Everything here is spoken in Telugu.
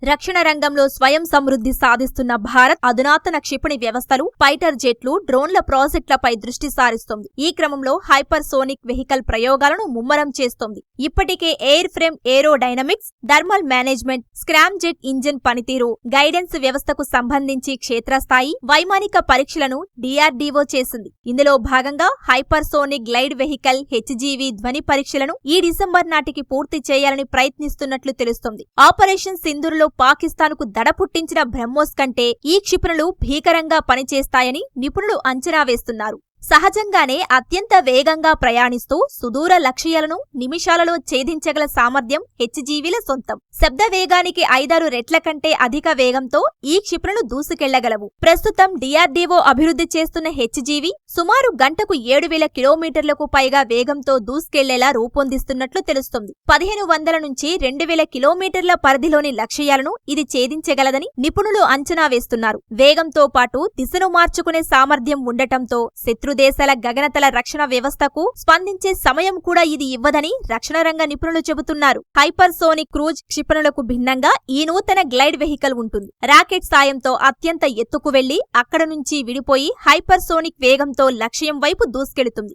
రక్షణ రంగంలో స్వయం సమృద్ధి సాధిస్తున్న భారత్ అధునాతన క్షిపణి వ్యవస్థలు, ఫైటర్ జెట్లు, డ్రోన్ల ప్రాజెక్టులపై దృష్టి సారిస్తోంది. ఈ క్రమంలో హైపర్ సోనిక్ వెహికల్ ప్రయోగాలను ముమ్మరం చేస్తోంది. ఇప్పటికే air frame aerodynamics, thermal management, Scram jet engine పనితీరు, గైడెన్స్ వ్యవస్థకు సంబంధించి క్షేత్రస్థాయి, వైమానిక పరీక్షలను DRDO చేసింది. ఇందులో భాగంగా hyper sonic glide vehicle HGV ధ్వని పరీక్షలను ఈ డిసెంబర్ నాటికి పూర్తి చేయాలని ప్రయత్నిస్తున్నట్లు తెలుస్తోంది. ఆపరేషన్ సింధూర్లో పాకిస్తాన్కు దడ పుట్టించిన బ్రహ్మోస్ కంటే ఈ క్షిపణులు భీకరంగా పనిచేస్తాయని నిపుణులు అంచనా వేస్తున్నారు. సహజంగానే అత్యంత వేగంగా ప్రయాణిస్తూ సుదూర లక్ష్యాలను నిమిషాలలో ఛేదించగల సామర్థ్యం HGVల సొంతం. శబ్ద వేగానికి 5-6 రెట్ల కంటే అధిక వేగంతో ఈ క్షిపణులు దూసుకెళ్లగలవు. ప్రస్తుతం DRDO అభివృద్ధి చేస్తున్న HGV సుమారు గంటకు 7,000 కిలోమీటర్లకు పైగా వేగంతో దూసుకెళ్లేలా రూపొందిస్తున్నట్లు తెలుస్తోంది. 1500 నుంచి 2000 కిలోమీటర్ల పరిధిలోని లక్ష్యాలను ఇది ఛేదించగలదని నిపుణులు అంచనా వేస్తున్నారు. వేగంతో పాటు దిశను మార్చుకునే సామర్థ్యం ఉండటంతో శత్రుదేశాల గగనతల రక్షణ వ్యవస్థకు స్పందించే సమయం కూడా ఇది ఇవ్వదని రక్షణ రంగ నిపుణులు చెబుతున్నారు. హైపర్ సోనిక్ క్రూజ్ క్షిపణులకు భిన్నంగా ఈ నూతన గ్లైడ్ వెహికల్ ఉంటుంది. రాకెట్ సాయంతో అత్యంత ఎత్తుకు వెళ్లి అక్కడ నుంచి విడిపోయి హైపర్ సోనిక్ వేగంతో లక్ష్యం వైపు దూసుకెళుతుంది.